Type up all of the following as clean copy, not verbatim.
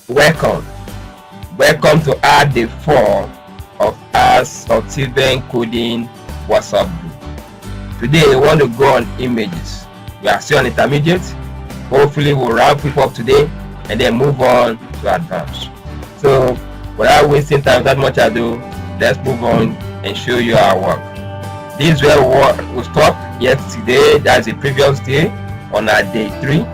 Welcome. Welcome to add the 4 of us of children coding WhatsApp group. Today we want to go on images. We are still on intermediate. Hopefully we'll wrap people up today and then move on to advanced. So without wasting time, without much ado, let's move on and show you our work. This is where we stopped yesterday. That's the previous day on our day 3.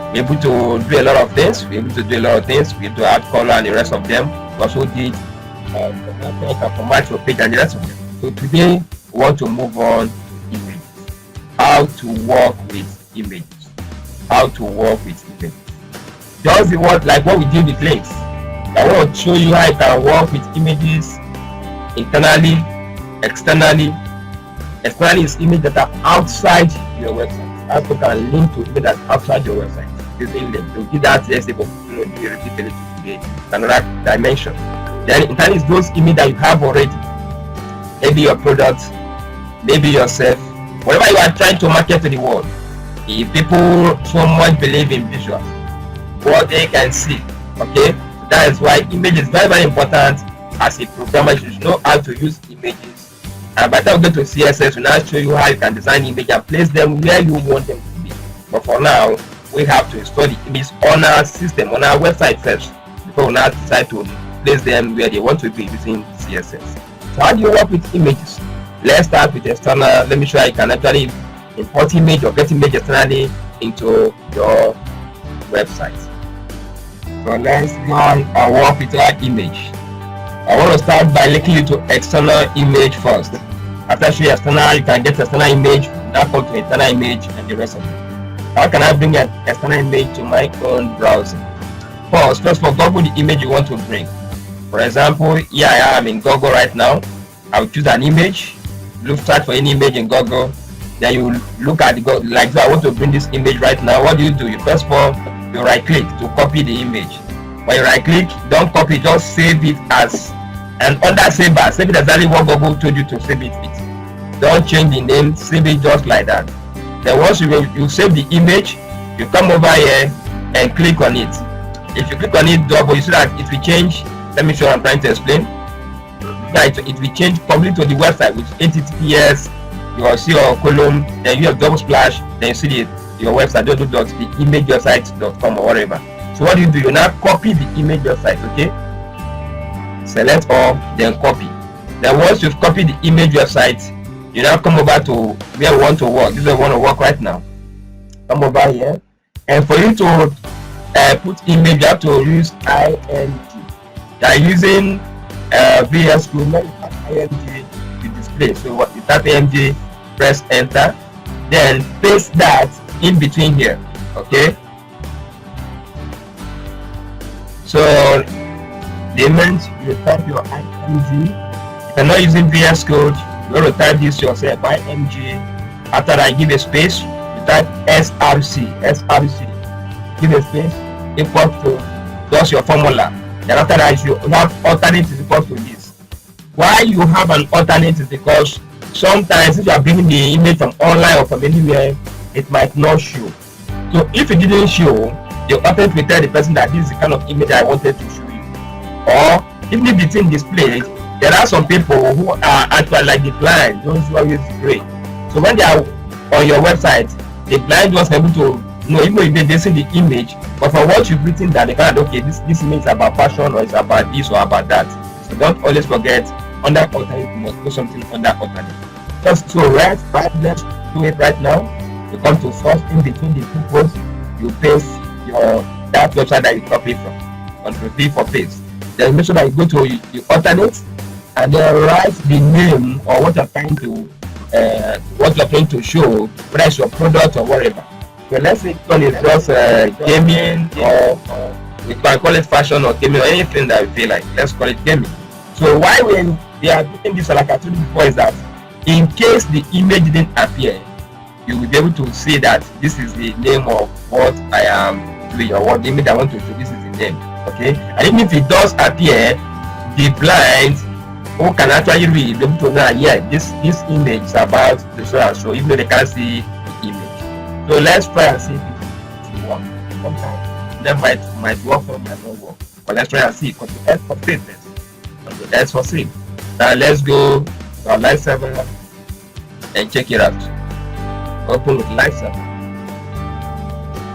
We're able to do a lot of things. We're able to add color and the rest of them. We also did format your page and the rest of them. So today we want to move on images. How to work with images. Just the word like what we did with links. I want to show you how you can work with images internally, externally. Externally is images that are outside your website. How you can link to images that are outside your website. Using them to give that repeatedly today, another dimension. Then internally is those images that you have already. Maybe your product, maybe yourself, whatever you are trying to market to the world. If people so much believe in visuals, what they can see, okay? That is why image is very, very important. As a programmer, you should know how to use images. And by the time we go to CSS, we'll now show you how you can design image and place them where you want them to be. But for now, we have to install the images on our system, on our website first, before we now decide to place them where they want to be using CSS. So how do you work with images? Let's start with external. Let me show you can actually import image or get image externally into your website. So let's go on and work with our image. I want to start by linking you to external image first. After I show you external, you can get external image, now come to internal image and the rest of it. How can I bring an external image to my own browser? First for Google, the image you want to bring. For example, here I am in Google right now. I will choose an image, search for any image in Google. Then you look at the Google, like so I want to bring this image right now. What do? You first of all, you right click to copy the image. When you right click, don't copy, just save it as, and under save as, save it exactly what Google told you to save it with. Don't change the name, save it just like that. Then once you save the image, you come over here and click on it. If you click on it double, you see that it will change. Let me show you what I'm trying to explain. It will change completely to the website with HTTPS. You will see your column, then you have double splash, then you see your website www.theimagewebsite.com or whatever. So what do? You now copy the image website, okay? Select all, then copy. Then once you've copied the image website, you now come over to where we want to work. This is where we want to work right now. Come over here, and for you to put image, you have to use ing. You are using VS Code, not ing to display. So what you type ing, press enter, then paste that in between here, okay? So the image, you type your ing. If you're not using VS Code, you're going to type this yourself, ing. After that, give a space, you type src, give a space, equal to just your formula. Then after that, you have alternate is equal to this. Why you have an alternate is because sometimes if you are bringing the image from online or from anywhere, it might not show. So if it didn't show, the alternate will tell the person that this is the kind of image I wanted to show you. Or even if it's in displayed, there are some people who are actually like the blind, those who always pray. So when they are on your website, the blind was able to know, even if they see the image, but for what you've written that they can, okay, this image is about fashion or it's about this or about that. So don't always forget, under alternate, you must do something under alternate. Just so let's do it right now. You come to first in between the two posts, you paste that website that you copy from. Control P for paste. Then make sure that you go to the alternate and then write the name or what you're trying to show, whether it's your product or whatever. So let's say one is just gaming, or we can call it fashion or gaming or anything that we feel like. Let's call it gaming. So why when they are doing this, like I told you before, is that in case the image didn't appear, you will be able to see that this is the name of what I am doing or what the image I want to show. This is the name, okay? And even if it does appear, the blind who can actually read, be able to know, yeah, this image is about the so and so, even though they can't see the image. So let's try and see if it works. Sometimes that might work or might not work. But let's try and see. Control S for save this. Control S for save. Now let's go to our live server and check it out. Open with live server.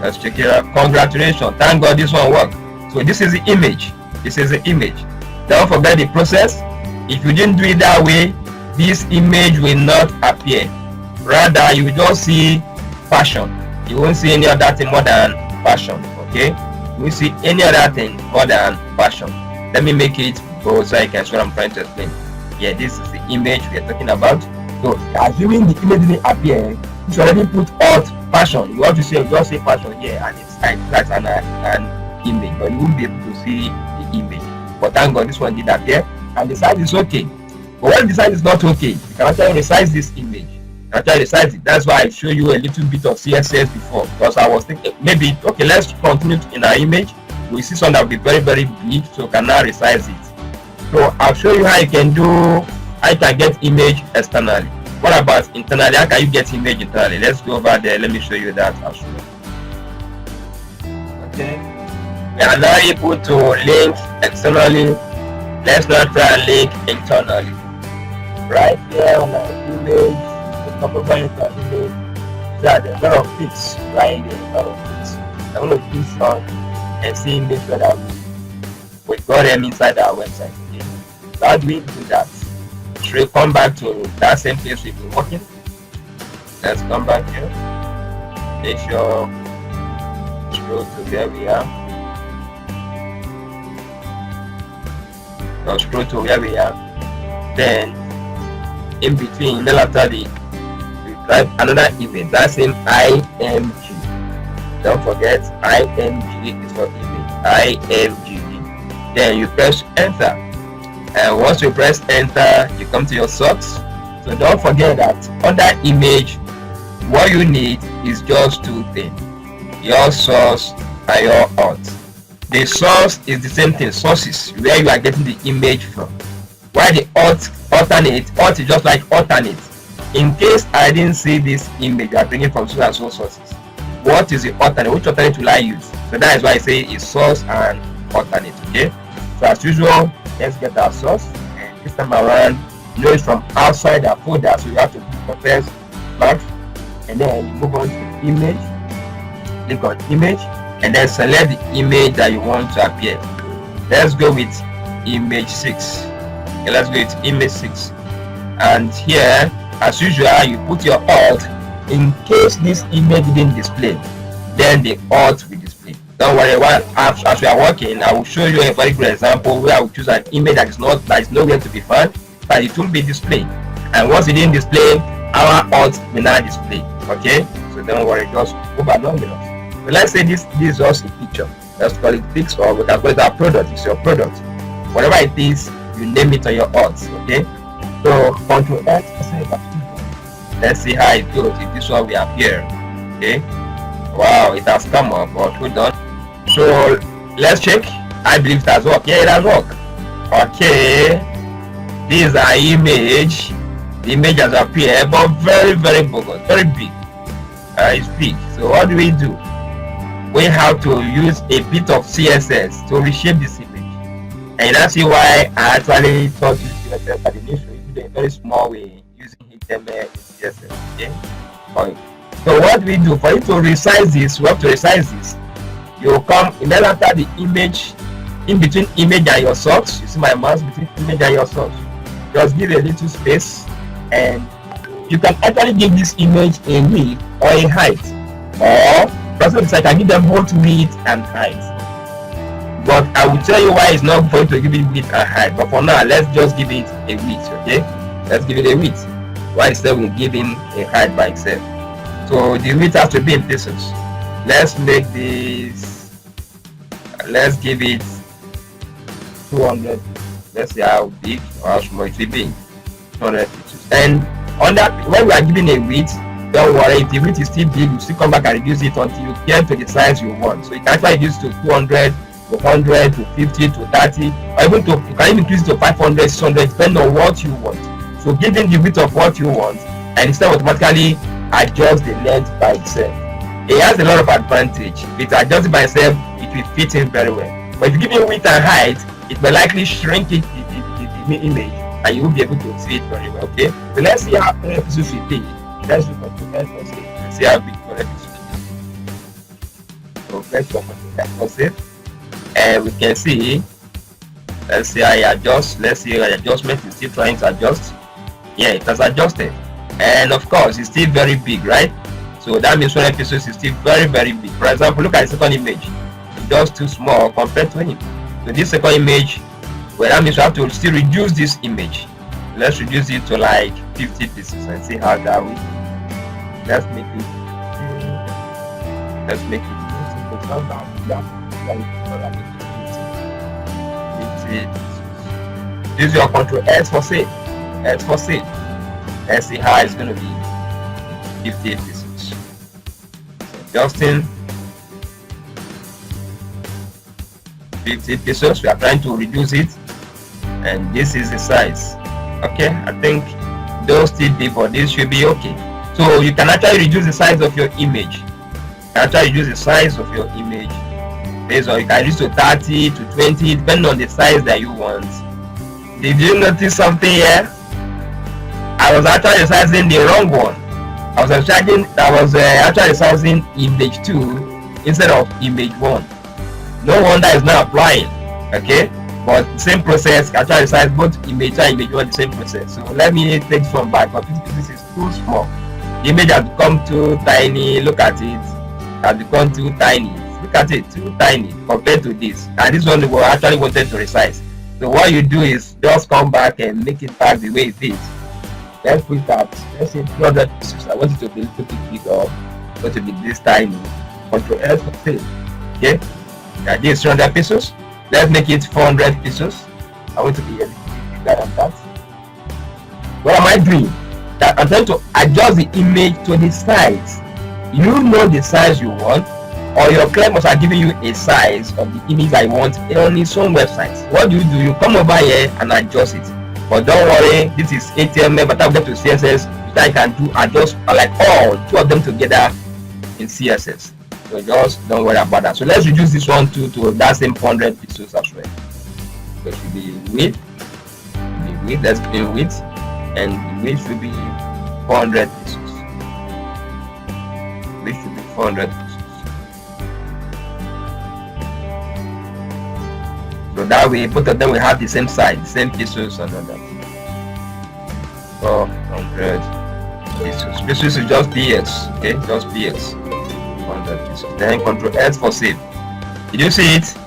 Let's check it out. Congratulations. Thank God this one worked. So this is the image. This is the image. Don't forget the process. If you didn't do it that way, this image will not appear. Rather, you will just see fashion. You won't see any other thing more than fashion. Okay? You won't see any other thing more than fashion. Let me make it bold so I can see what I'm trying to explain. Yeah, this is the image we are talking about. So, assuming the image didn't appear, you should already put alt fashion. You want to say, just say fashion here, and it's like that's an image, but you won't be able to see the image. But thank God this one did appear, and the size is okay. But when the size is not okay, you can actually resize this image. You can actually resize it. That's why I show you a little bit of CSS before, because I was thinking maybe okay, let's continue in our image. We see something that will be very, very big, so we can now resize it. So I'll show you how you can get image externally. What about internally? How can you get image internally? Let's go over there. Let me show you that as well. Okay. We are now able to link externally. Let's not try and link internally. Right here on our image, the top of our image, there are a lot of bits right here. A lot of bits. I'm going to click on and see make sure that we got them inside our website. Okay. So how do we do that? Should we come back to that same place we've been working? Let's come back here. Make sure scroll to where we are. Now scroll to where we are. Then in between, then after we type another event. That's in IMG. Don't forget IMG is for image. IMG. Then you press enter. And once you press enter, you come to your source. So don't forget that under image, what you need is just two things: your source and your alt. The source is the same thing, sources, where you are getting the image from. While the alt is just like alternate. In case I didn't see this image, I bring it from so and so sources. What is the alternate? Which alternate will I use? So that is why I say it's source and alternate. Okay. So as usual, let's get our source, and this time around, it's from outside our folder, so you have to click the first box, and then you move on to image, click on image, and then select the image that you want to appear. Let's go with image 6. Okay, let's go with image 6, and here, as usual, you put your alt. In case this image didn't display, then the alt will display. Don't worry, as we are working, I will show you a very good example where I will choose an image that is nowhere to be found, but it will be displayed. And once it didn't display, our alt will now display. Okay, so don't worry, just move along with us. So let's say this is just a picture. Let's call it pics, or we can call it our product. It's your product. Whatever it is, you name it on your alt. Okay, so Control X. Let's see how it goes if this one will appear. Okay, wow, it has come up, but hold on. So let's check. I believe it has worked. Yeah, it has worked. Okay, this is our image. The image has appeared, but very, very bogus, very big. It's big. So what do? We have to use a bit of CSS to reshape this image. And that's why I actually thought you CSS, but initially you do a very small way using HTML and CSS. Okay. Fine. So what we do for you to resize this, we have to resize this. You come and then after the image, in between image and your source, you see my mouse between image and your source. Just give a little space, and you can actually give this image a width or a height, or because I can give them both width and height. But I will tell you why it's not going to give it width and height. But for now, let's just give it a width. Okay, let's give it a width. Why instead we give him a height by itself. So the width has to be in pixels. Let's make this. Let's give it 200. Let's see how big or how small it will be. 200 pixels. And on that, when we are giving a width, don't worry. If the width is still big, you still come back and reduce it until you get to the size you want. So you can actually reduce to 200, to 100, to 50, to 30, or even to you can even increase it to 500, 600, depending on what you want. So give him the width of what you want, and instead automatically adjust the length by itself. It has a lot of advantage. If it adjusts by itself, it will fit in very well. But if you give it width and height, it will likely shrink the image, and you will be able to see it very well. Okay, so let's see how many pixels it is. Let's look at the let's see how big the pixels is. So let's look at the and we can see. Let's see I adjust. Let's see the adjustment is still trying to adjust. Yeah, it has adjusted, and of course it's still very big, right? So that means 100 pixels is still very big. For example, look at the second image. It's just too small compared to him. So this second image, well, that means we have to still reduce this image. Let's reduce it to like 50 pixels and see how that will. Let's make it. Let's make it. Use your Control S for save. S for save. Let's see how it's going to be. 50 pixels. Justin, 50 pixels. We are trying to reduce it, and this is the size. Okay, I think those still big, but this should be okay. So you can actually reduce the size of your image. You can actually reduce the size of your image based on, you can reduce to 30 to 20 depending on the size that you want. Did you notice something here? I was actually sizing the wrong one. I was actually sizing image 2 instead of image 1. No wonder it's not applying. Okay, but the same process. Actually size both image 2 and image 1 the same process. So let me take this one back, but this is too small. The image has become too tiny. Look at it. It has become too tiny. Look at it, too tiny compared to this. And this one we actually wanted to resize. So what you do is just come back and make it back the way it is. Let's put that. Let's say 200 pixels. I want it to be a little bit bigger. I want it to be this tiny. Control S for save. Okay. Yeah, this 200 pixels. Let's make it 400 pixels. I want to be a little bit bigger than that. What am I doing? That I'm trying to adjust the image to the size. You know the size you want, or your client must have given you a size of the image I want on its own website. What do? You come over here and adjust it. But don't worry, this is HTML, but I'll get to CSS. That I can do adjust like all two of them together in CSS. So just don't worry about that. So let's reduce this one to that same 400 pixels as well. So it should be width. Let's be width, and the width should be 400 pixels. Width should be 400 pixels. So that way, both of them will have the same size, the same pixels and all that. 400 pixels. Pixels is just PS, okay? Just PS. 400 pixels. Then Control S for save. Did you see it?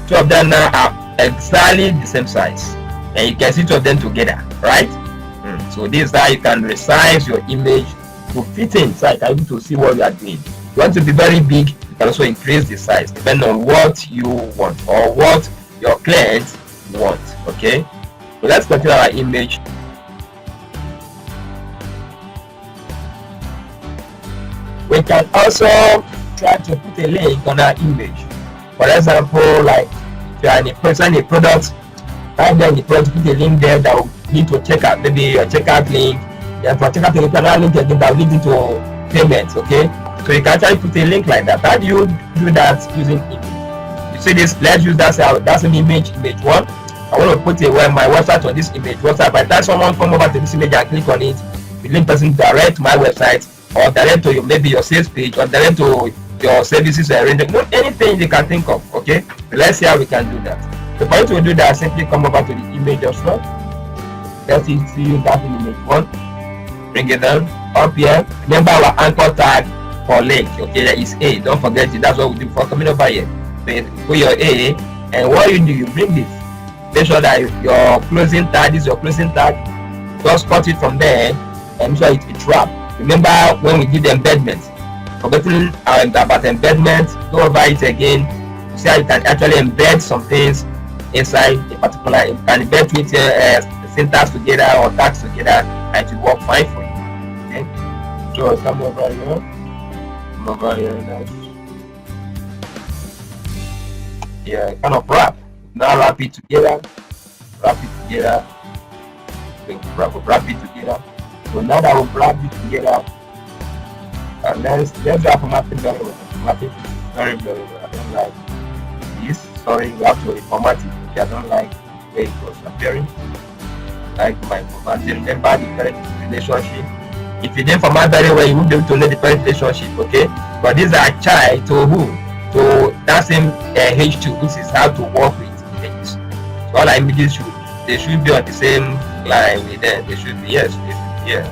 Two of them now are exactly the same size, and you can see two of them together, right? So this is how you can resize your image to fit in, so you can be able to see what you are doing. You want to be very big, you can also increase the size depending on what you want or what your clients want. Okay, so let's continue our image. We can also try to put a link on our image. For example, like if you are in a product, right there in the product, put a link there that will lead to checkout. Maybe your checkout link. Yeah, for checkout link, another link again that will lead into payments. Okay, so you can actually put a link like that. How do you do that using image? See this, let's use that's an image 1. I want to put my website on this image website. By the time someone come over to this image and click on it, the link person direct to my website, or direct to maybe your sales page, or direct to your services or anything you can think of. Okay, so let's see how we can do that. So for you to do that, simply come over to the image as well. Let's see that in image 1. Bring it down up here. Remember our anchor tag for link. Okay, that is A. Don't forget it. That's what we do before coming over here. Put your A, and what you do, you bring this. Make sure that your closing tag is your closing tag. Just cut it from there and make sure it's wrapped. Remember when we did the embedment, forgetting about embedment, go over it again. You see how you can actually embed some things inside a particular. You can embed with syntax together or tags together, and it will work fine for you. Okay, so come over here. Come over here. Yeah, kind of wrap. Now wrap it together. Wrap it together. Wrap it together. So now that we've wrapped it together, let's wrap my finger. Very well. I don't like this. Sorry, you have to reformat it. Okay, I don't like the way it was appearing. Like my formatting. Remember the parent relationship. If you didn't format very well, you won't be able to know the parent relationship. Okay, but these are child to who? To that same H2, which is how to work with images. So all our images should be on the same line with them. They should be, yes, they should be, yeah.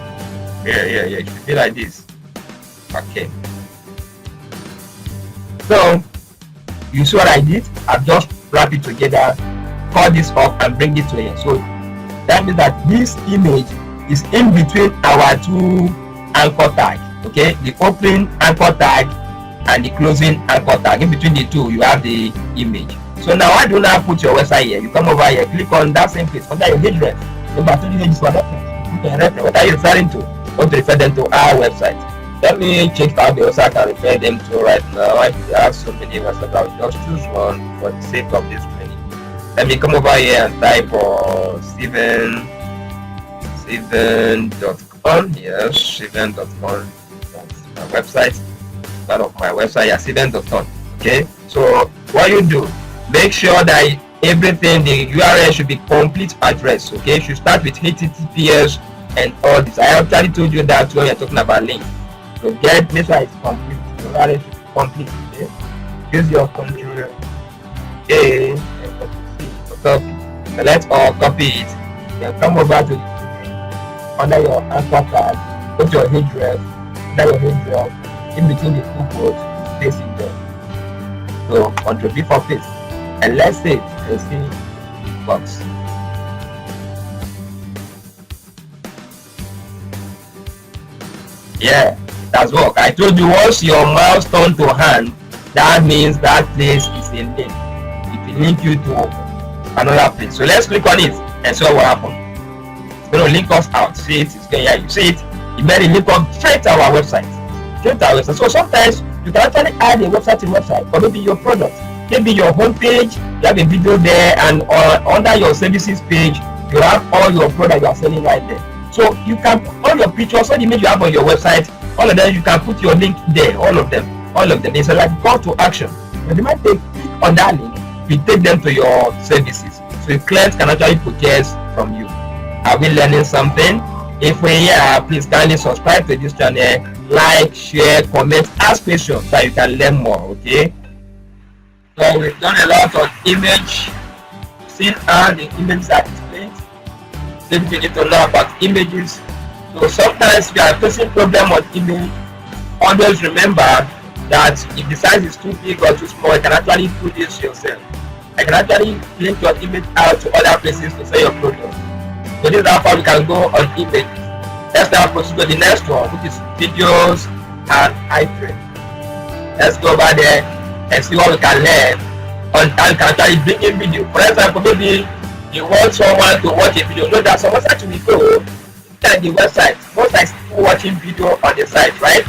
It should be like this. Okay. So you see what I did? I've just wrapped it together, cut this up and bring it to here. So that means that this image is in between our two anchor tag. Okay, the opening anchor tag and the closing anchor tag. In between the two, you have the image. So now why do you not put your website here? You come over here, click on that same place under your headrest. Number 2 images for reference. What are you referring to? I want to refer them to our website. Let me check out the website I can refer them to right now. I have so many websites. I'll just choose one for the sake of this training. Let me come over here and type Steven.com. Yes, Steven.com. That's my website. Part of my website, yeah, Steven.com. Okay, so what you do, make sure that everything, the URL should be complete address. Okay, you should start with HTTPS and all this. I actually told you that when you're talking about link. So get this one is complete. The URL should be complete. Okay, use your controller A and copy. Select or copy it. Then come over to under your anchor tag, put your headrest, under your headrest, in between the two quotes, paste it there. So Ctrl V for paste. And let's say you see box. Yeah, that's work. I told you once your mouse turn to hand, that means that place is a link. It will link you to another place. So let's click on it and see what will happen. It's going to link us out. See it? It's going, yeah, you see it? It made it link us straight to our website. So sometimes you can actually add a website to website, or maybe your product, maybe your homepage, you have a video there, and under your services page, you have all your product you are selling right there. So you can put all your pictures, all the image you have on your website, all of them, you can put your link there, all of them. It's like call to action. When they might click on that link, you take them to your services. So your clients can actually purchase from you. Are we learning something? If we are, please kindly subscribe to this channel, like, share, comment, ask questions so you can learn more. Okay. So we've done a lot of image, seen how the images are displayed. Same thing you need to know about images. So sometimes we are facing problem on image. Always remember that if the size is too big or too small, you can actually do this yourself. I can actually link your image out to other places to sell your product. So this is how far we can go on images. Let's now proceed to the next one, which is videos and iframe. Let's go over there and see what we can learn on how you can actually bring in video. For example, maybe you want someone to watch a video. Know that someone site will go inside the website. Most times people watching video on the site, right?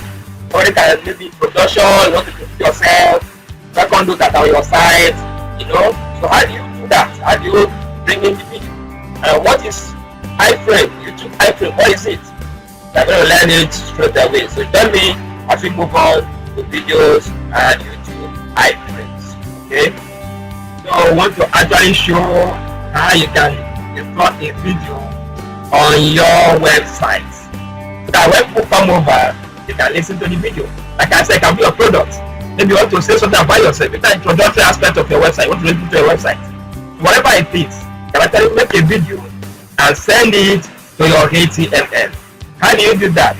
Or you can maybe production, you want to do it yourself, second look at your site, you know. So how do you do that? How do you bring in the video? And what is iframe? YouTube iframe, what is it? You're going to learn it straight away. So tell me as we move on to videos and YouTube iframes. Okay? So I want to actually show how you can install a video on your website. So that when people come over, they can listen to the video. Like I said, it can be a product. Maybe you want to say something about yourself. It's an introductory aspect of your website. You want to listen to your website. Whatever it is, you can actually make a video and send it to your HTML. How do you do that?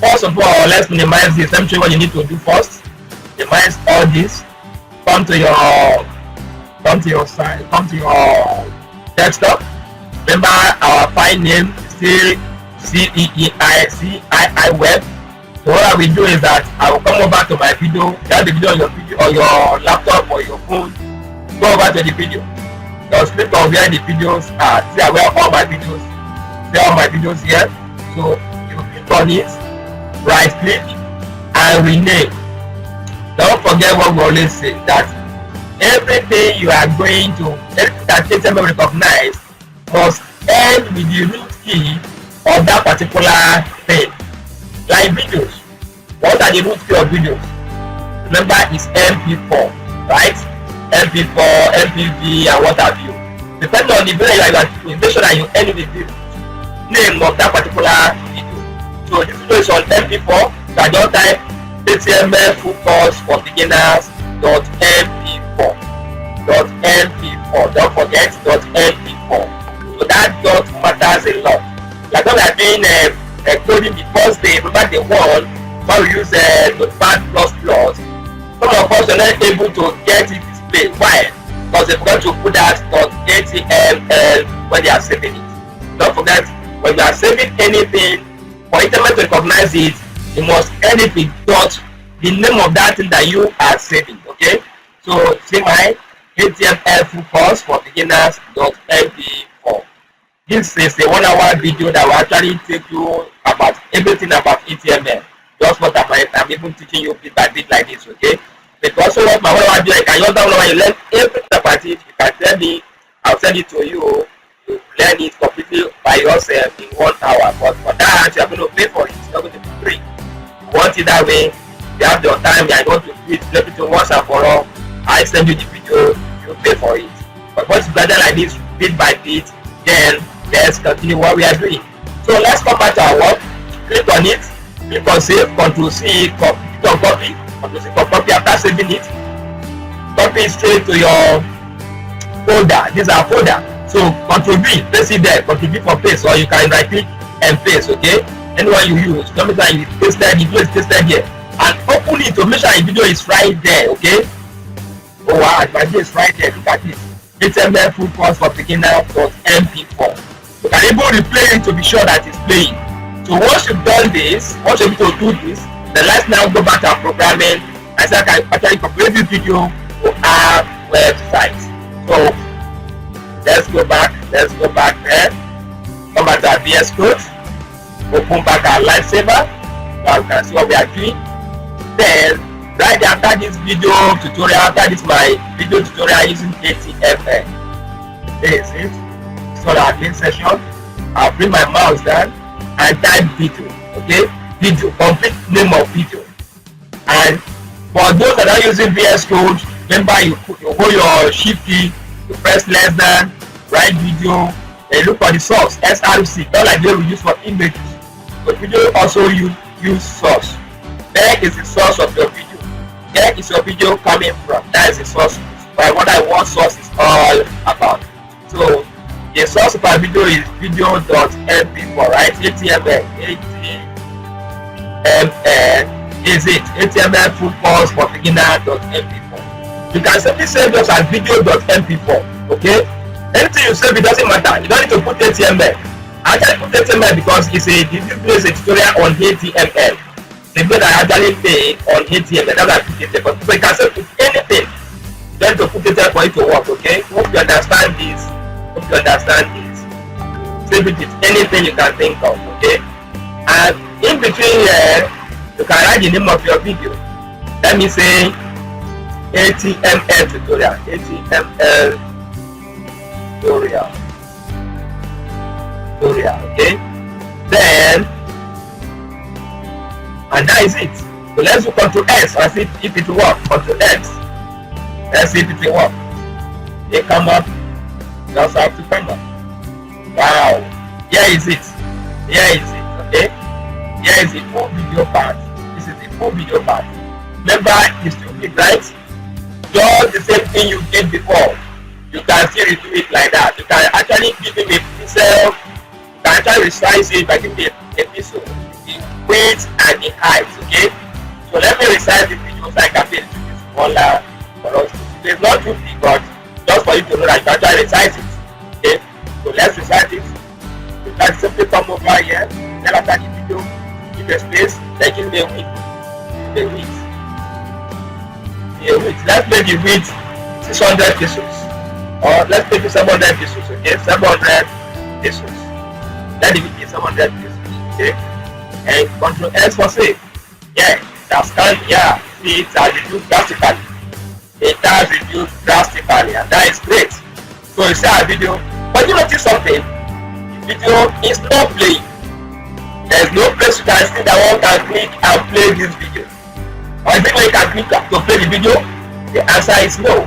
First of all, let's minimize this. Let me show you what you need to do first. Minimize all this. Come to your site. Come to your desktop. Remember our file name is still CEEICII web. So what I will do is that I will come over to my video. You have the video on your your laptop or your phone. Go over to the video. Just click on where the videos are. See where all my videos. See all my videos here. So you click on it, right click, and rename. Don't forget what we always say, that everything you are going to, everything that HTML recognize must end with the root key of that particular thing. Like videos. What are the root key of videos? Remember, it's MP4, right? MP4, MPV, and what have you. Depending on the video you are doing, make sure that you edit the name of that particular video. So this video is on MP4. You can just type HTML full course for beginners.mp4. Don't forget .mp4. So that dot matters a lot. Like when we are doing coding the first day, remember the one where we use Notepad++. Some of us are not able to get it displayed. Why? Because they forgot to put that .html when they are saving it. Don't forget, when you are saving anything, for internet to recognize it, you must edit the dot, the name of that thing that you are saving. Okay? So see my HTML full course for beginners.mp4. This is a 1 hour video that will actually take you about everything about HTML. Just what I'm even teaching you bit by bit like this, okay? But also what my 1 hour video, I can just download and you learn everything about it. You can tell me, I'll send it to you. You learn it completely by yourself in 1 hour. But for that, you are going to pay for it. It's not going to be free. You want it that way, you have your time, you are going to do it, let it to once and for all. I send you the video, you pay for it. But once you gather like this, bit by bit, then let's continue what we are doing. So let's come back to our work. Click on it, click on save, Ctrl+C, copy, Ctrl+C, copy. After saving it, copy it straight to your folder. This is our folder. So Ctrl+V, place it there, Ctrl+V for paste, or you can right click and paste, okay? Anyone you use, don't make sure you paste the video is pasted here. And open it to make sure the video is right there, okay? Oh wow, my video is right there. Look at this. HTML full course for beginners.mp4. You can even replay it to be sure that it's playing. So once you've done this, once you're able to do this, then let's now go back to our programming and say I can actually complete this video to our website. So let's go back there. Come back to our VS Code. Open back our Lifesaver. Now you can see what we are doing. Then right after this video tutorial, after this my video tutorial using HTML. There is it. So our main session, I'll bring my mouse down and type video. Okay, video, complete name of video. And for those that are using VS Code, remember you hold your shift key, you press less than, write video, and look for the source, src, not like they will use for images. But video also use source. Where is the source of your video? Where is your video coming from? That is the source. By what I want source is all about. So the source of our video is video.mp4, right? HTML is it HTML full course for beginner.mp4. You can simply save those as video.mp4. Okay? Anything you save, it doesn't matter. You don't need to put HTML. I actually put HTML because this video is a tutorial on HTML. The video that I actually made on HTML, that's why I put it there. But you can say put anything. You don't need to put it there for it to work, okay? Hope you understand this. Save it with anything you can think of, okay? And in between here, you can write the name of your video. Let me say HTML tutorial. Okay? Then, and that is it. So let's do Ctrl S and see if it will work. Ctrl X. Let's see if it will work. They come up. Just have to come up. Wow. Here is it. Okay? Here is the full video part. This is the full video part. Remember, it's too big, right? Just the same thing you did before. You can still redo it like that. You can actually give it a pixel. You can actually resize it by giving it a pixel. The weight and the height, okay? So let me resize the video so I can make it smaller for us. It's not too big, but just for you to know that you can actually resize it. Okay? So let's resize it. You can simply come over here, then after the video, give a space, then give me a width. Let's make the width 600 pixels. Or let's make it 700 pixels, okay? 700 pixels. Let it be 700 pixels, okay? And Ctrl S for save. Yeah, that's kind of, yeah. See, it has reduced drastically. And that is great. So you see our video, but you notice something? The video is not playing. There is no place you can see that one can click and play this video. Or is it where you can click to play the video? The answer is no.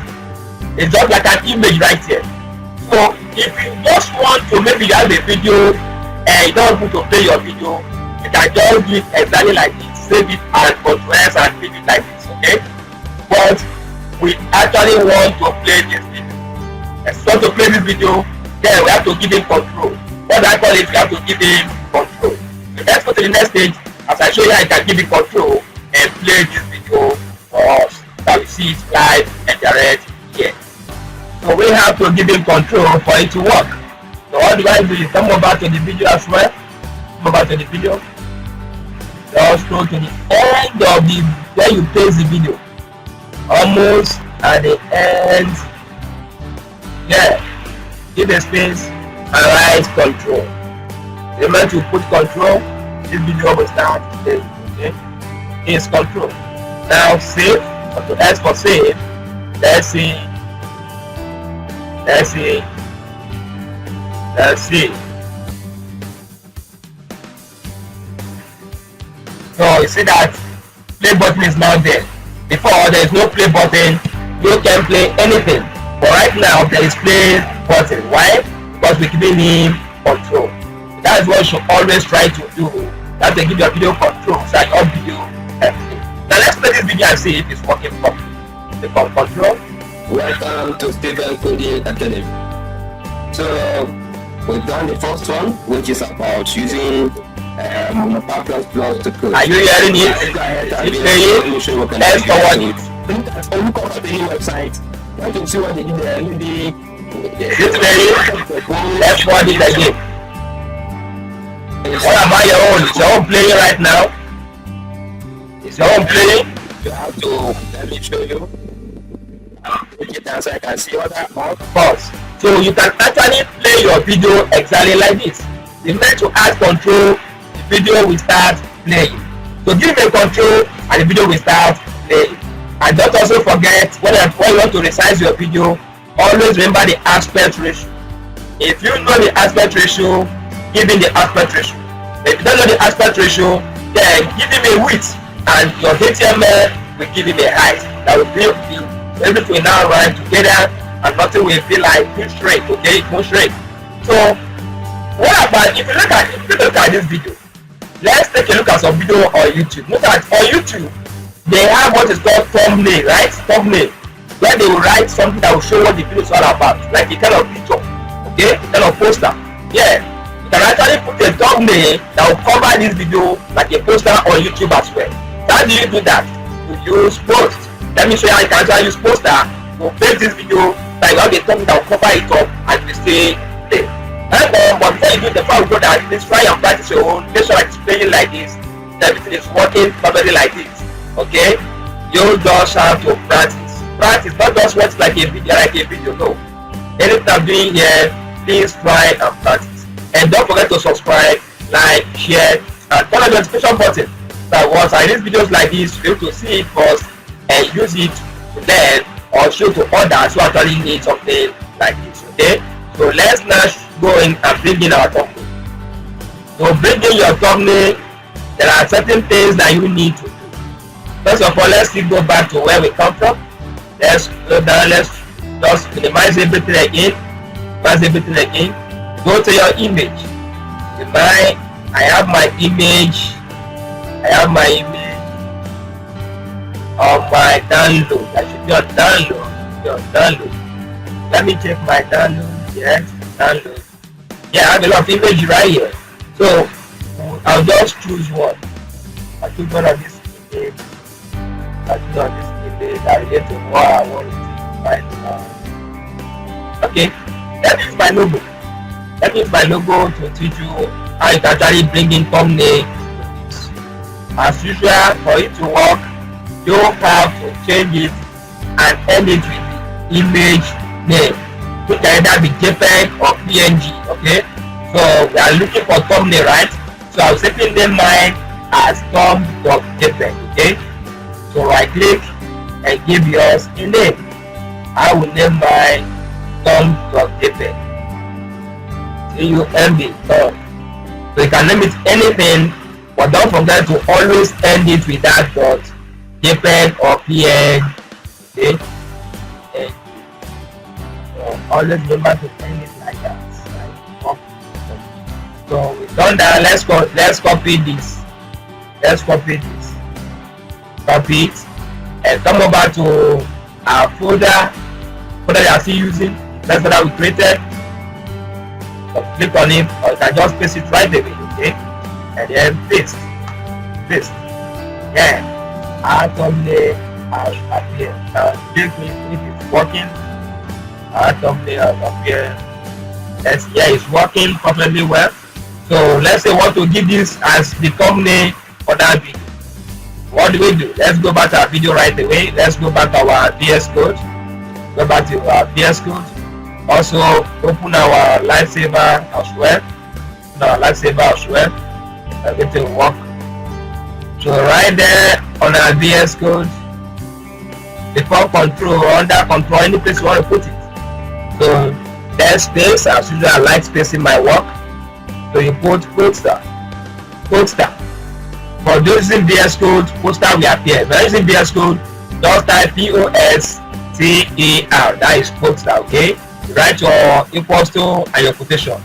It's just like an image right here. So if you just want to, maybe you have a video and you don't want to play your video, you can just do it exactly like this, save it and Ctrl S and leave it like this, okay? But we actually want to play this video. If you want to play this video, then we have to give him control. What I call it, we have to give him control. So let's go to the next stage. As I show you, I can give him control and play this video for us, that we see it live and direct here. So we have to give him control for it to work. So what do I do? You come over to the video as well. Come over to the video. Just go to the end of the where you paste the video. Almost at the end. Yeah. Give a space and write control. Remember to put control. This video will start. Okay. It's control. Now save. Ctrl S for save. Let's see. Let's see. So you see that play button is now there. Before there is no play button, you can play anything. But right now there is play button. Why? Because we're giving him control. That is what you should always try to do. That's to give your video control so that your video can play. Now let's play this video and see if it's working properly. Click on control. Welcome to Stephen Coding Academy. So we've done the first one, which is about using Power++ to code. Are you hearing it? It's playing. Let's forward it. Look up the website. Want to see what they do there? It's playing. Let's forward it again. What about your own? Is your own playing right now? Is your own playing? You have to let me show you. Okay, now so I can see all that more. Pause. So you can actually play your video exactly like this. You need to add control, the video will start playing. So give me control and the video will start playing. And don't also forget when you want to resize your video, always remember the aspect ratio. If you know the aspect ratio, give him the aspect ratio. If you don't know the aspect ratio, then give him a width and your HTML will give him a height. That will be everything will now run together and nothing will be like too straight, okay? It won't shrink. So what about if you look at this video? Let's take a look at some video on YouTube. Look at on YouTube, they have what is called thumbnail, right? Thumbnail, where they will write something that will show what the video is all about, like a kind of picture, okay? A kind of poster. Yeah, you can actually put a thumbnail that will cover this video like a poster on YouTube as well. So how do you do that? You use post. Let me show you how you can actually use poster to paste this video that you have a thumbnail that will cover it up and you stay there. And but before you do the file go that, please try and practice your own. Make sure it's playing like this. Everything is working perfectly like this. Okay? You just have to practice. Practice, not just watch like a video, no. Anything I'm doing here, please try and practice. And don't forget to subscribe, like, share, and turn on the notification button. That once I release videos like this, you're able to see it first and use it to learn or show to others who actually need something like this. Okay? So let's now go in and bring in our thumbnail. So bring in your thumbnail, there are certain things that you need to do. First of all, let's go back to where we come from. Let's go down, let's just minimize everything again. Go to your image. I have my image on my download. I should be on download. Let me check my download. Yes, download. Yeah, I have a lot of images right here. So I'll just choose one. I choose one of this image. I relate to what I want to find. Okay, that is my logo. To teach you how you can actually bring in thumbnail. As usual, for it to work, you have to change it and end it with the image name, which can either be JPEG or PNG. Okay, so we are looking for thumbnail, right? So I'll simply name mine as thumb.jpg. Okay, so right click and give yours a name. I will name mine thumb.jpg. TUMB. So you can name it anything, but don't forget to always end it with that dot JPEG or PNG. Okay, Always remember to end it like that. Right? So we've done that. Let's copy this. Let's copy this. Copy it and come over to our folder you are still using. That's what we created. So click on it, or you can just paste it right away. Okay, and then paste. Yeah, our thumbnail has appeared. Now check if it's working. Our thumbnail has appeared. Yes, yeah, it's working perfectly well. So let's say we want to give this as the thumbnail for that video. What do we do? Let's go back to our video right away. Let's go back to our VS Code. Go back to our VS Code. Also open our Lifesaver as well. Everything will work. So right there on our VS Code, before control, under control, any place you want to put it. So there's space. As usual, I like space in my work. So you put poster. For those using VS Code, poster will appear. If you're using VS Code, just type POSTER. That is poster. Okay. You write your equals to and your quotation,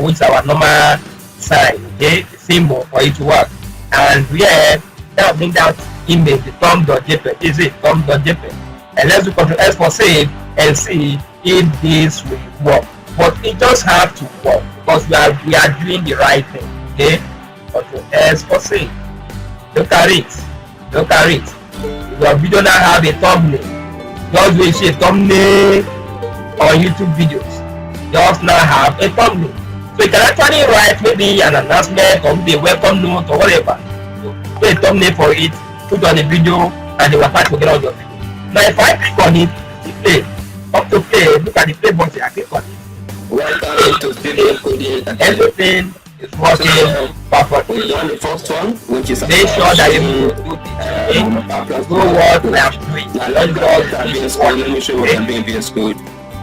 which is our normal sign. Okay, the symbol for it to work. And here, that will bring that image, the thumb.jpg. Is it thumb.jpg? And let's do Ctrl S for save and see if this will work. But it just have to work because we are doing the right thing. Okay, Ctrl S for save. Look at it. If your video now have a thumbnail, just when you see a thumbnail on YouTube videos, just now have a thumbnail. So you can actually write maybe an announcement or maybe a welcome note or whatever. So put a thumbnail for it, put on the video, and they will start to get on your video. Now if I click on it, it play. Up to play, look at the play button, I click on it. Welcome to Stable Coding Academy. Everything is working perfectly. We've done the first one, which is Make sure that you do this. Do what I am doing. Now let's go to VS Code. Let me show you what I'm doing in VS Code,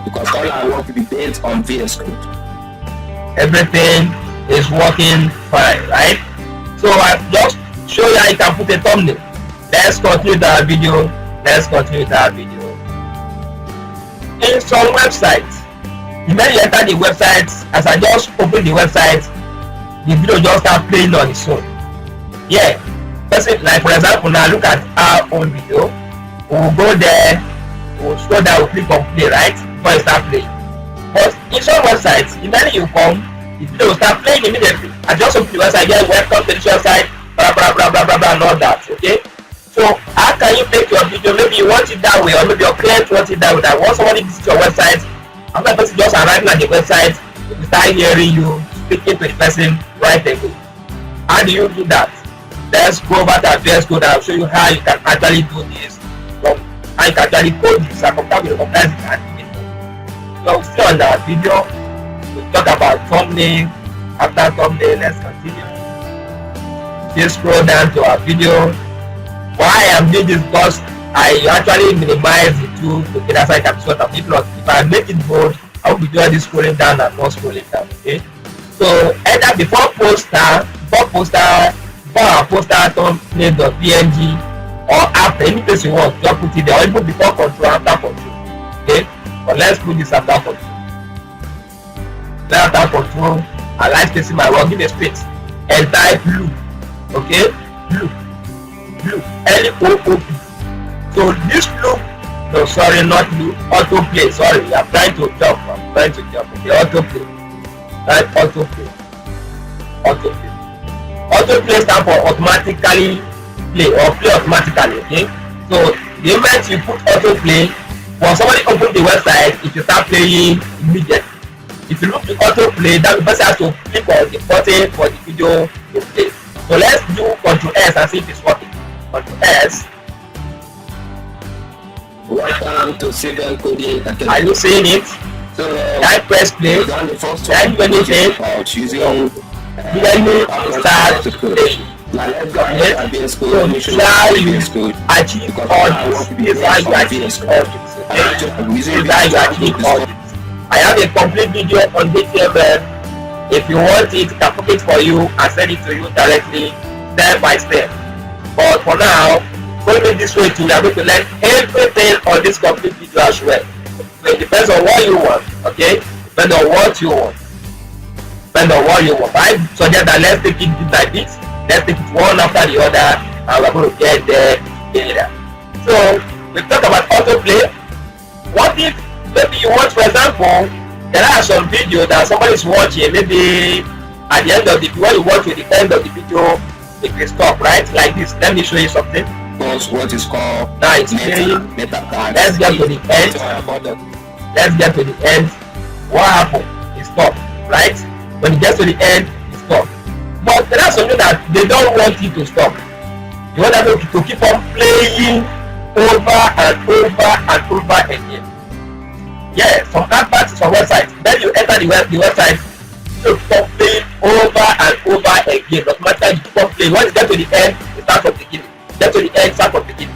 because all our work will be based on VS Code. Everything is working fine, right? So I just show you how you can put a thumbnail. Let's continue that video. In some websites, when you enter the website, as I just open the website, the video just start playing on its own. Yeah, like for example, now look at our own video. We'll go there, we'll scroll down, we'll click on play, right? Before it start playing. But in some websites, immediately you come, the video will start playing immediately. I just open the website, get welcome to the website, blah blah blah blah blah blah and all that. Okay. So how can you make your video? Maybe you want it that way, or maybe your client wants it that way. That once somebody visits your website, after the person just arriving at the website, they will start hearing you speaking to the person right away. How do you do that? Let's go over to VS Code and I'll show you how you can actually do this. How you can actually code this and compare with the comparison. So still on that video, we talk about thumbnail. After thumbnail, let's continue. Just scroll down to our video. Why I am doing this, because I actually minimize the tool to get aside capture of. If not, if I make it bold, I will be doing this scrolling down and not scrolling down. Okay. So either before our poster thumbnail.png, or after, any place you want, just put it there, or even before control, after control. Okay. But let's put this after control. Then after control, I like spacing my work, give a space and type blue. Okay, blue, LOOP. So this blue, no, sorry, not blue, autoplay. Sorry, I'm trying to jump. Okay, autoplay. Right, autoplay. Autoplay stands for automatically play or play automatically. Okay, so the moment you put autoplay, when somebody opens the website, it will start playing immediately. If you look to autoplay, that the person has to click on the button for the video to play. So let's do Ctrl S and see if it's working. Ctrl S. Welcome to Stable Coding Academy. Are you seeing it? So I press play. done the first Then one, when you which is say about using start playing. Now let's go ahead and VS Code. So Let me show you now how to you VS Code. achieve all this. This is how you achieve all this. Okay? This is how you achieve all this. I have a complete video on HTML. If you want it, I can book it for you and send it to you directly, step by step. But for now, going this way too, you are going to learn everything on this complete video as well. So it depends on what you want. Okay, depend on what you want. Depend on what you want. I suggest that let's take it like this. Let's take it one after the other, and we're going to get there later. So we talk about autoplay. What if maybe you watch, for example, there are some videos that somebody is watching, maybe at the end of the when you watch to the end of the video, it will stop, right? Like this. Let me show you something. What is called now it's saying let's get to the end. Let's get to the end. What happened? It stopped, right? When it gets to the end, it stopped. But there are something that they don't want you to stop. You want them to keep on playing over and over and over again. Yeah, some adverts, some websites. Then you enter the website, you keep on playing over and over again. Automatically you keep on playing. Once you get to the end, it starts from the beginning. Get to the end, start from the beginning.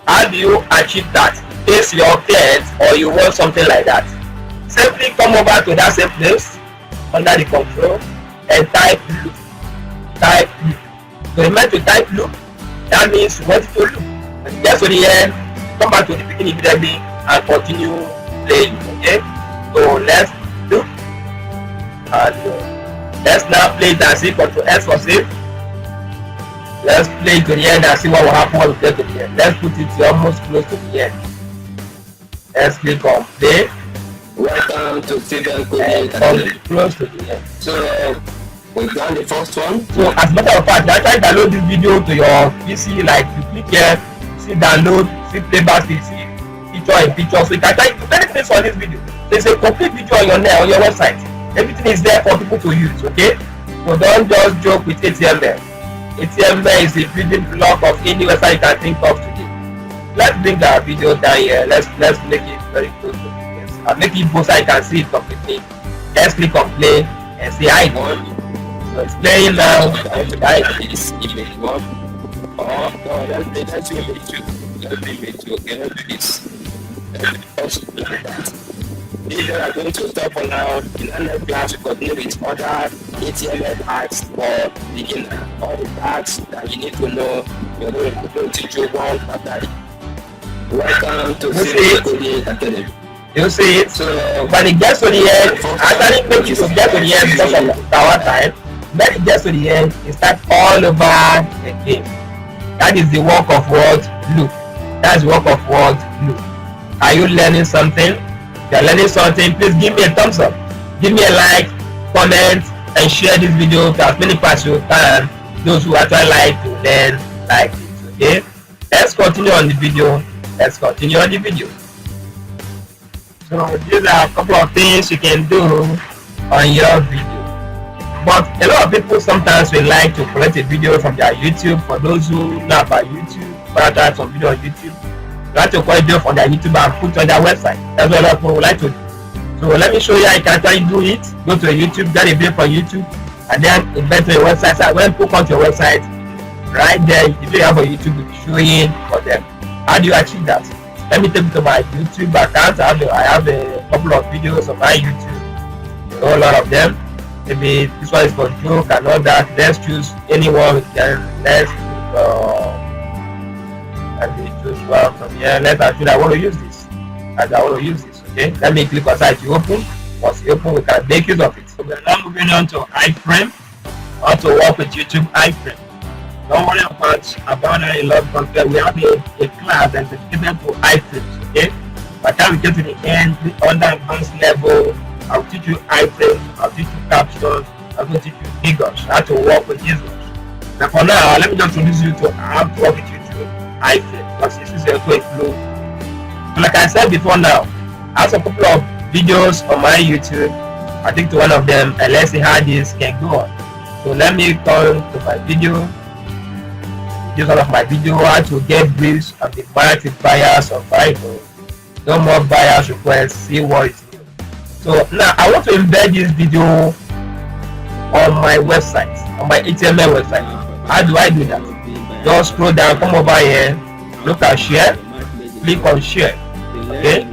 How do you achieve that? Place your client or you want something like that. Simply come over to that same place under the control and type loop. Type loop. So remember to type loop. That means you want it to loop. When you get to the end, come back to the beginning immediately and continue playing. Okay? So let's loop. And let's now play it and see. Control S for save. Let's play to the end and see what will happen when we get to the end. Let's put it almost close to the end. Let's click on play. Welcome to Stephen and come close to the end. So we've done the first one. So as a matter of fact, I try to download this video to your PC. Like you click here, see download, see playback, see picture in picture. So you can try to do many things on this video. There's a complete video on your website. Everything is there for people to use. Okay, so don't just joke with HTML. HTML is the building block of any website you can think of today. Let's bring our video down here. Let's make it very close to this. I'll make it both so I can see it completely. Let's click on play and see how it works. So it's playing now. This image one. Oh no, let's do image two. Let's do image two. Okay, let's do this. Also like that. These are going to stop for now. In another class, we continue with other HTML tags for beginner. All the tags that you need to know. We're going to teach you one after. Welcome to Stephen Coding Academy. You see it? So when it gets to the end, actually make it to get to the end because of our time. When it gets to the end, it starts all over again. That is the work of what? Loop. That's the work of what? Loop. Are you learning something? If you're learning something, please give me a thumbs up. Give me a like, comment, and share this video to as many people as you can. Those who actually like to learn like this. Okay? Let's continue on the video. Let's continue on the video. So these are a couple of things you can do on your video. But a lot of people sometimes will like to collect a video from their YouTube. For those who know about YouTube, try some video on YouTube. They like to collect video from their YouTube and put on their website. That's what a lot of people would like to do. So let me show you how you can actually do it. Go to a YouTube, get a video from YouTube, and then invent to your website. So when people come to your website, right there, the video you have on YouTube will be showing for them. How do you achieve that? Let me take you to my YouTube account. I have a couple of videos on my YouTube. A whole lot of them. Maybe this one is for joke and all that. Let's choose anyone we can. Let's choose one from here. Let's actually I want to use this. And I want to use this. Okay. Let me click on site to open. Once you open, we can make use of it. So we're now moving on to iframe. How to work with YouTube iframe. Don't worry about that a lot because we have a class that's dedicated to iframes, okay? By the time we get to the end, under advanced level, I'll teach you iframes, I'll teach you captions, I'll teach you figures, how to work with these ones. Now for now, let me just introduce you to how to work with YouTube iframes because this is a quick flow. So like I said before now, I have a couple of videos on my YouTube. I think to one of them and let's see how this can go on. So let me come to my video. This one of my video how to get briefs of the market buyers of Bible. No more buyers requests, see what is new. So now I want to embed this video on my website, on my HTML website. How do I do that? Just scroll down, come over here, look at share, click on share. Okay.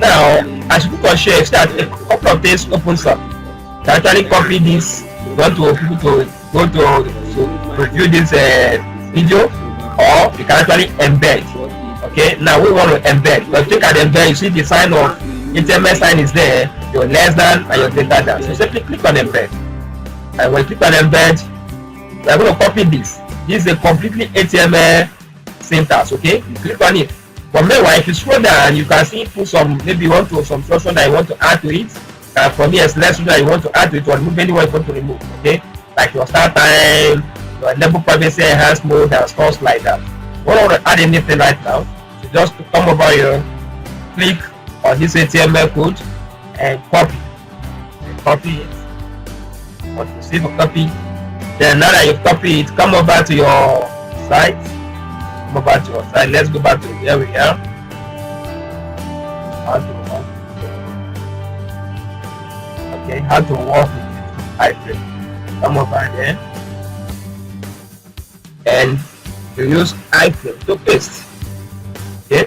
Now as you click on share, start a couple of things opens up. You actually copy this. You want to people to go to review this video, or you can actually embed. Okay, now we want to embed. But look at embed, you see the sign of HTML sign is there. You your less than and your greater than. So simply click on embed. And when you click on embed, we are going to copy this. This is a completely HTML syntax, okay? You click on it. But meanwhile, if you scroll down, you can see put some, maybe you want to some instruction that you want to add to it. For me, a selection that you want to add to it or remove anyone you want to remove, okay? Like your start time, your enable privacy enhanced mode, and stuff like that. You don't want to add anything right now. So just to come over here, click on this HTML code and copy. Copy it. Once you save a copy, then now that you've copied it, come over to your site. Come over to your site. Let's go back to here we are. Okay, how to work with iframe. Come over there and you use iframe to paste. Okay,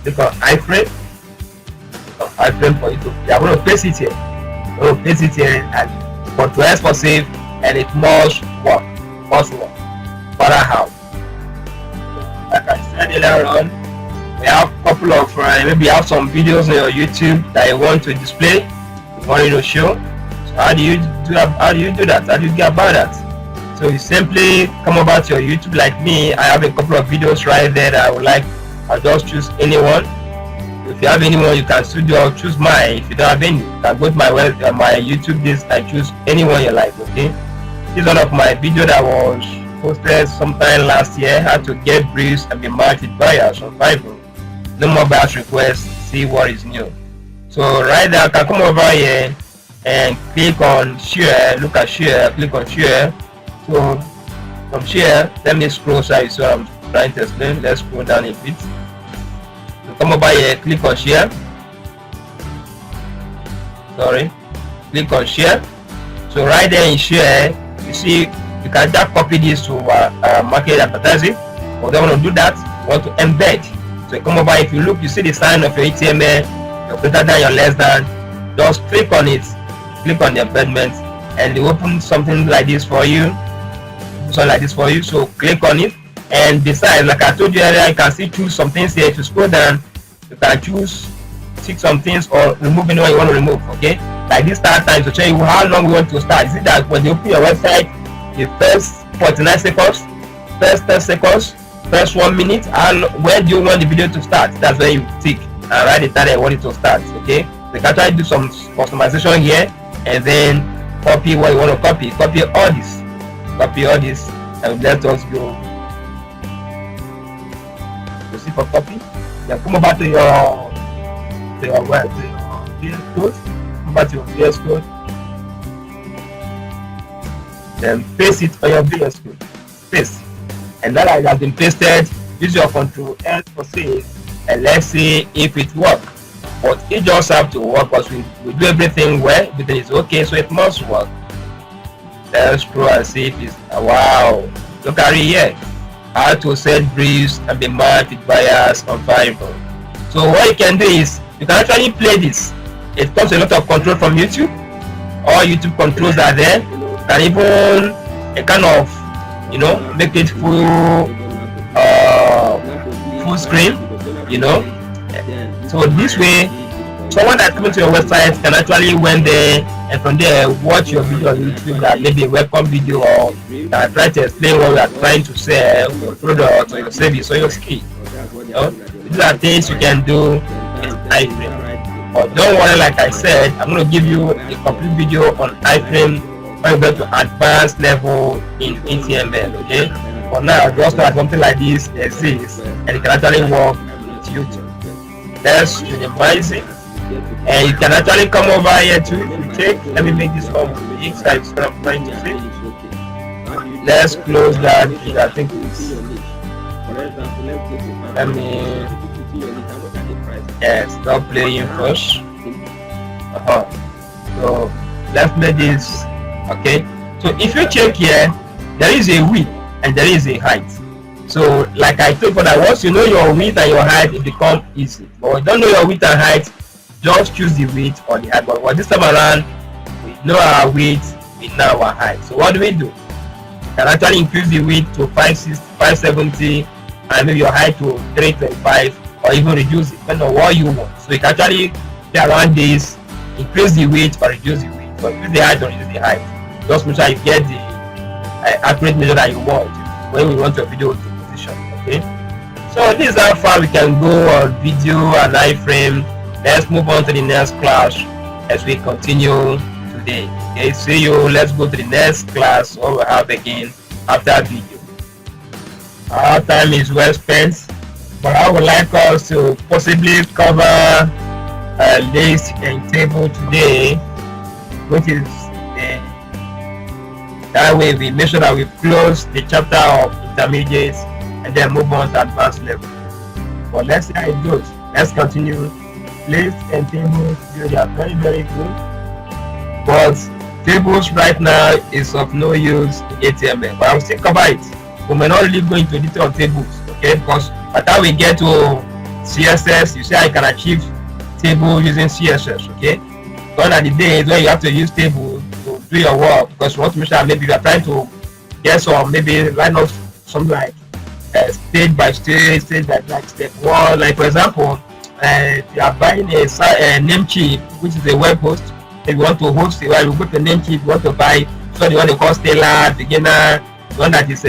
click on iframe. Iframe for you to. You are going to paste it here. You are going to paste it here and Control S for save, and it must work. Must work. But how? Like I said earlier on, we have a couple of maybe you have some videos on your YouTube that you want to display, you want to show. So how do you do that? How do you do that? How do you get about that? So you simply come over to your YouTube like me. I have a couple of videos right there that I would like. I'll just choose anyone. If you have anyone, you can studio choose mine. If you don't have any, you can go to my YouTube this and choose anyone you like. Okay, this is one of my video that was posted sometime last year. How to get briefs and be matched with buyers on Fiverr. No more buyers requests. See what is new. So right now, I can come over here and click on share. Look at share. Click on share. So from share, let me scroll so you see what I'm trying to explain. Let's scroll down a bit. Come over here, click on share. Click on share. So right there in share, you see you can just copy this to market advertising. But don't want to do that, you want to embed. So you come over, if you look, you see the sign of your HTML, your greater than, your less than. Just click on it, click on the embedment, and they open something like this for you. So click on it. And besides, like I told you earlier, you can still choose some things here. If you scroll down, you can choose, tick some things or remove anyone you want to remove. Okay, like this start time to show you how long you want to start. Is it that when you open your website, the first 49 seconds, first 10 seconds, first 1 minute, and where do you want the video to start? That's where you tick and write the time you want it to start. Okay, so you can try to do some customization here and then copy what you want to copy. Copy all this, and let us go. For copy, then come over to your VS Code. Come back to your VS Code, then paste it on your VS Code. Paste, and that has been pasted. Use your Control S for save, and let's see if it works. But it just have to work because we do everything well. Everything is okay, so it must work. Let's scroll and see if it's wow. Look at it here. How to set briefs and be matched with buyers on Fiverr. So what you can do is you can actually play this. It comes a lot of control from YouTube. All YouTube controls are there. You can even a kind of make it full screen. So this way, someone that's coming to your website can actually went there and from there watch your video on YouTube, that maybe a welcome video, or try to explain what you are trying to sell, your product or your service or your skill. These are things you can do in iframe. But don't worry, like I said, I'm going to give you a complete video on iframe when you go to advanced level in HTML. Okay, for now just know that something like this exists and it can actually work with YouTube. Let's minimize it. And you can actually come over here to let me make this one big size what I'm trying to say. Let's close that. I think it's stop playing first. So let's make this okay. So if you check here, there is a width and there is a height. So like I told you, that once you know your width and your height, it becomes easy. But if you don't know your width and height, just choose the width or the height. But this time around, we know our width, we know our height. So what do? You can actually increase the width to 560, 570, and maybe your height to 325, or even reduce it depending on what you want. So you can actually play around this increase the width or reduce the width, or increase the height or reduce the height. Just make sure you get the accurate measure that you want when we want your video to position. Okay, so this is how far we can go on video and iframe. Let's move on to the next class as we continue today. Okay, see you. Let's go to the next class. What we have again after video. Our time is well spent, but I would like us to possibly cover a list and table today, which is that way we make sure that we close the chapter of intermediates and then move on to advanced level. But let's see how it goes. Let's continue. Lists and tables, they are very, very good. But tables right now is of no use in HTML, but I will still cover it. We may not really go into detail on tables, okay? Because by the time we get to CSS, you see how you can achieve table using CSS, okay? Gone are the days when you have to use table to do your work, because you want to make sure maybe you are trying to get some, maybe line up something like stage by stage, stage by like step one. Like for example, you are buying a name chip, which is a web host. If you want to host it, well, you go to name chip, you want to buy, so the one they call Stellar, beginner, one that is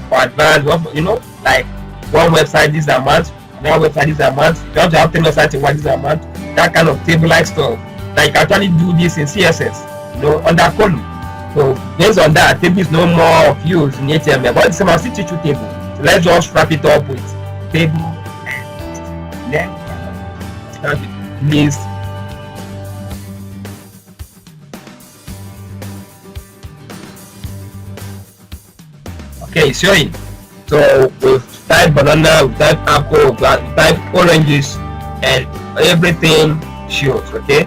for advanced, you know, like one website this amount, another website this amount. If you want to have 10 websites in one this amount, that kind of table like stuff. Like you can actually do this in CSS, you know, under column. So based on that, table is no more of use in HTML, but it's a teach you table. So let's just wrap it up with table and then list. Okay, showing. So we've typed banana, we've typed apple, we've typed oranges, and everything shows. Okay,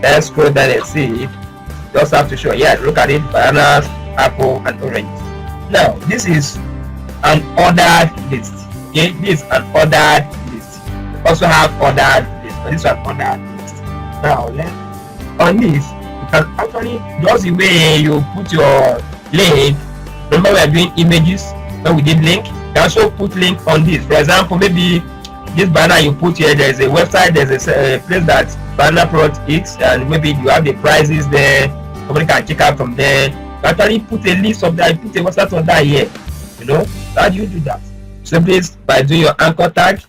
let's scroll down and see. Just have to show. Yeah, look at it: bananas, apple, and oranges. Now this is an ordered list. Okay, this is an ordered list. We also have ordered list, but this is an ordered list. Now let's on this. You can actually just the way you put your link. Remember, we are doing images when we did link. You can also put link on this. For example, maybe this banner you put here, there's a website, there's a place that banner product X, and maybe you have the prices there. Somebody can check out from there. You actually put a list of that, put a website on that here. You know, how do you do that? Simply by doing your anchor tag.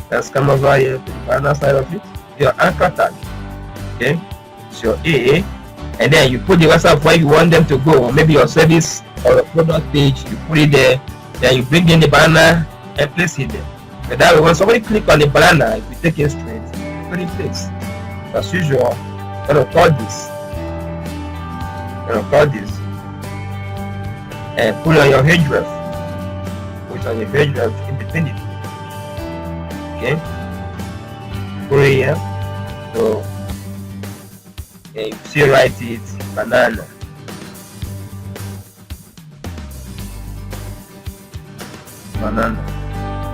Let's come over here to the banner side of it. Your anchor tag. Okay, it's your A. And then you put the website where you want them to go, maybe your service or your product page, you put it there, then you bring in the banner and place it there. But that way, when somebody click on the banner, if you take it straight, put it place. As usual, I'm gonna call this, and put on your href, put on your href independently. Okay, put it here. So you see, write it banana.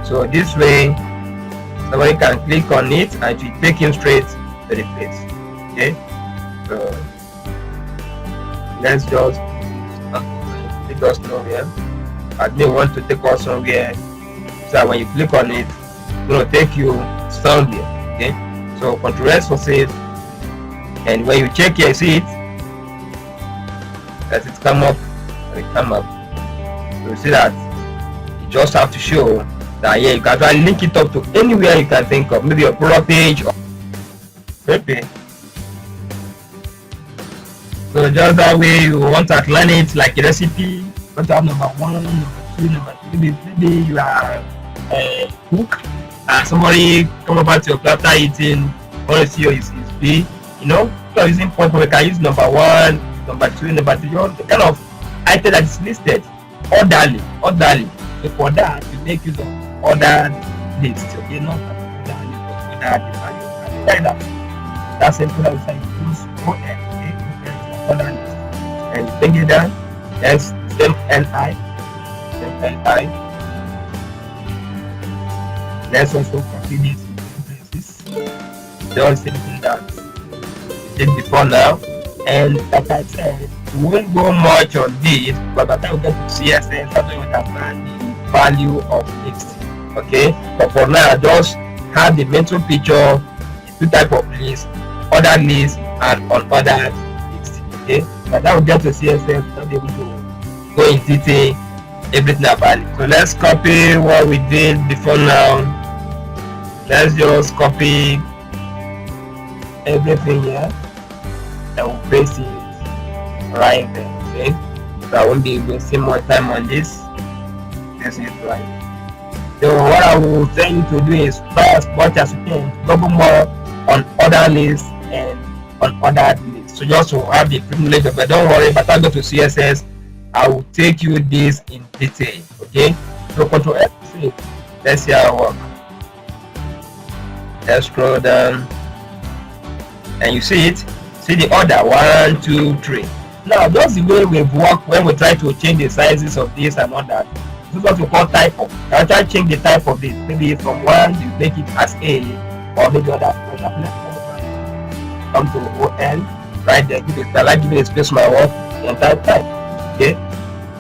So this way somebody can click on it and it will take him straight to the place. Okay, so let's just take us nowhere. I didn't want to take us somewhere, so when you click on it, it's going to take you somewhere. Okay, so Ctrl S for save. And when you check here, see it, does it come up? You see that you just have to show that here you can try and link it up to anywhere you can think of, maybe your product page or maybe. So just that way you want to outline it like a recipe. You want to have number 1, number 2, number 3. Maybe you are a cook and somebody come over to your platter eating, want to see your B. You know, so using point, we can use number 1, number 2, number 3, the kind of item that is listed orderly. So for that, you make use of ordered list. Okay, not orderly, but ordered value. Like that. That's simple as I use OM. Okay, ordered list. And you bring it down. Yes, same NI. Let's also copy this in places. Just simple that. Before now, and like I said, we won't go much on this, but by the time we get to CSS, that's when we understand the value of list. Okay, but for now, just have the mental picture, the two type of list, ordered list and unordered list. Okay, but that will get to CSS, not be able to go in detail everything about it. So let's copy what we did before now. Let's just copy everything here and we'll paste it right there. Okay, so I won't be wasting more time on this. This is right. So what I will tell you to do is try as much as you can double more on other lists and on other lists. So just to have the privilege of it. Don't worry, but I go to CSS, I will take you this in detail. Okay, so Control F. Let's see how it works. Let's scroll down and you see it. See the order 1, 2, 3. Now that's the way we've worked when we try to change the sizes of this and all that. This is what we call type of. Now try to change the type of this. Maybe from 1 you make it as A, or maybe other. Come to ON right there. Give it, I like giving a space for my work and type. Okay,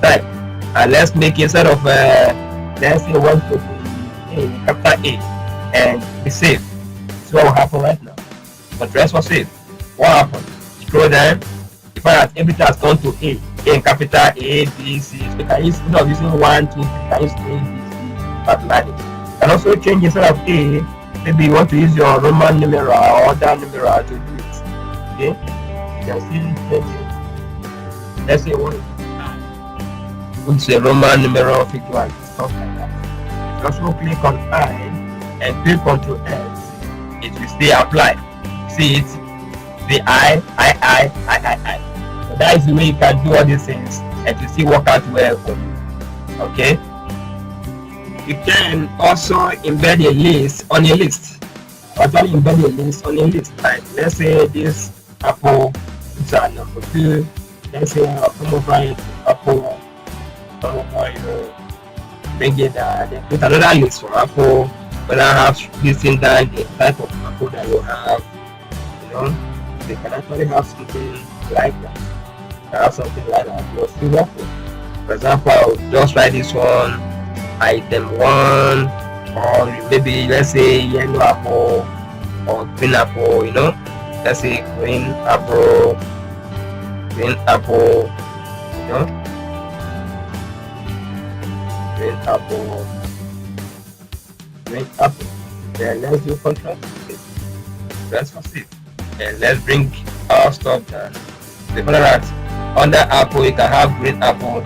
type. And let's make it instead of let's say 1 to A, capital A, and be safe. See what will happen right now. But rest was safe. What happened? Scroll down. You find that everything has gone to A in capital A, B, C. So you can use, instead of using 1, 2, 3, you can use A, B, C, automatic. You can also change instead of A. Maybe you want to use your Roman numeral or other numeral to do it. Okay? You can see change it. Let's say 1. Put a Roman numeral figure and stuff like that. You also click on I and click Ctrl S. It will stay applied. See it? The I. So that is the way you can do all these things and to see work out well for you. Okay? You can also embed a list on a list. Actually embed a list on a list. Like let's say this Apple is number 2. Let's say I'll come over here to Apple. Come over here. Bring it then put another list for Apple. When I have this in down the type of Apple that you have, you know. They can actually have something like that. Have something like that. You're still working. For example, I'll just write this one, item 1, or maybe let's say yellow apple or green apple, you know. Let's say green apple, you know. Green apple. Then let's do contrast. Let's proceed. And let's bring our stuff down. So for that, under apple you can have green apple.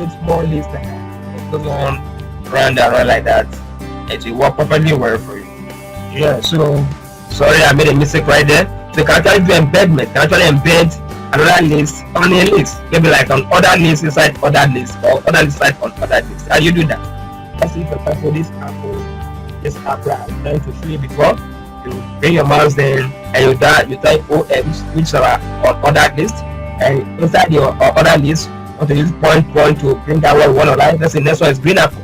It's more list like that. It goes on round and round like that. It will work perfectly well for you. Yeah, so sorry I made a mistake right there. So you can actually do embedment. You can actually embed another list on a list. Maybe like an other list inside other list or other list inside on other list. How do you do that? Let's see for example this apple I'm trying to show you before. You bring your mouse then and you type OM which are on other list, and inside your other list you want to use point to bring that one on line. Let's say next one is green apple,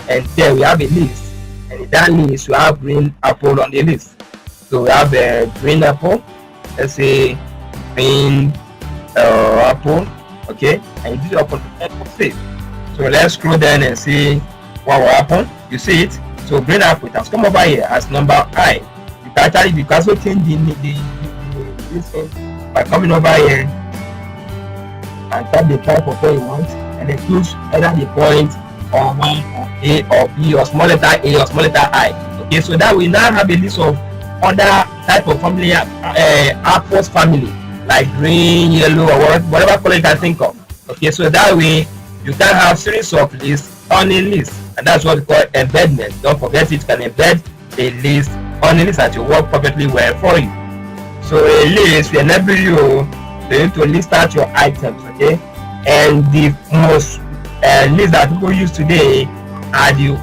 and there we have a list, and in that list we have green apple on the list. So we have a green apple, let's say green apple, okay, and you do your apple save. So let's scroll down and see what will happen. You see it? So green apple has come over here as number I. You can also change this thing by coming over here and type the type of what you want, and then choose either the point or 1 or A or B or small letter A or small letter I. Okay, so that we now have a list of other type of family apples family, like green, yellow, or whatever color you can think of. Okay, so that way you can have series of lists on a list, and that's what we call embedment. Don't forget it, can embed a list on a list that will work perfectly well for you. So a list will enable you to list out your items, okay? And the most list that people use today are the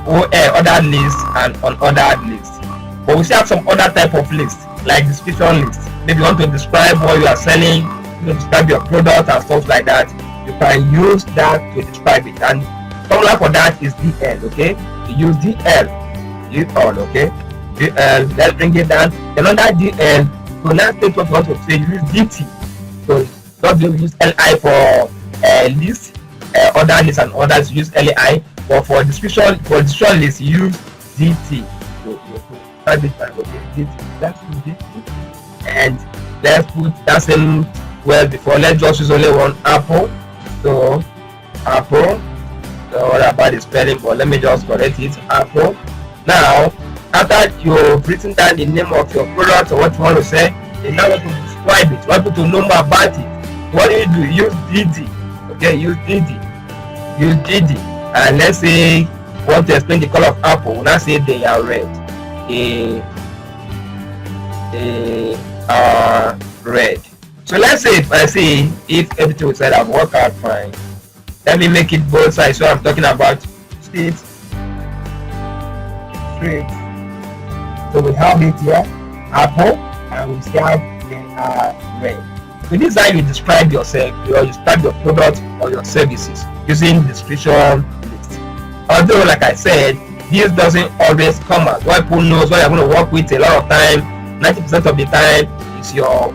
other lists and unordered lists. But we still have some other type of lists, like description lists. Maybe you want to describe what you are selling, you want to describe your product and stuff like that. You can use that to describe it. And formula for that is DL, okay? You use DL, okay? DL, let's bring it down. Then under DL, so now take what you want to say, use DT. So don't use LI for list, other lists and others, use LI. But for description list, use DT. So type it by DT. Let's put DT, and let's put that same word before. Let's just use only one apple. So apple. So what about the spelling? But let me just correct it. Apple. Now, after you've written down the name of your product or what you want to say, you now want to describe it. You want people to know more about it. What do? Use DD. Okay, use DD. Use DD. And let's say you want to explain the color of apple. Now say they are red. They are red. So let's say if I say if everything was said I've worked out fine. Let me make it both sides. So I'm talking about straight. So we have it here, apple, and we still have red. So this is how you describe yourself, you describe your product or your services using description list. Although, like I said, this doesn't always come out. What people knows what you're going to work with a lot of time, 90% of the time is your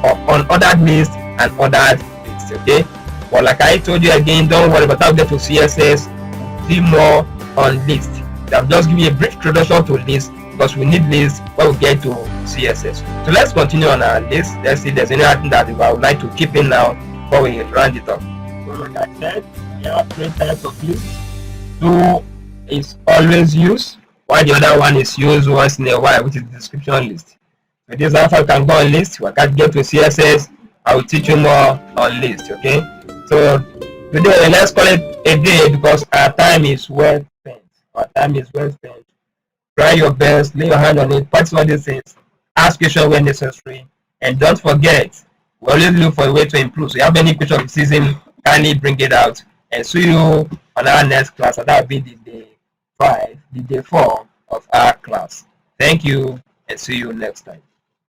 unordered list and ordered list. Okay, but like I told you again, don't worry about how to get to CSS. See more on list. I've just given you a brief introduction to list because we need lists when we get to CSS. So let's continue on our list. Let's see if there's anything that I would like to keep in now before we round it up. So like I said, there are 3 types of lists. 2 is always used, while the other one is used once in a while, which is the description list. So this is how you can go on list. We can get to CSS. I will teach you more on list. Okay. So today let's call it a day because our time is well spent. Try your best, lay your hand on it, practice all these things, ask questions when necessary, and don't forget, we always look for a way to improve. So if you have any question of season, kindly bring it out, and see you on our next class. And that will be the day 4 of our class. Thank you, and see you next time.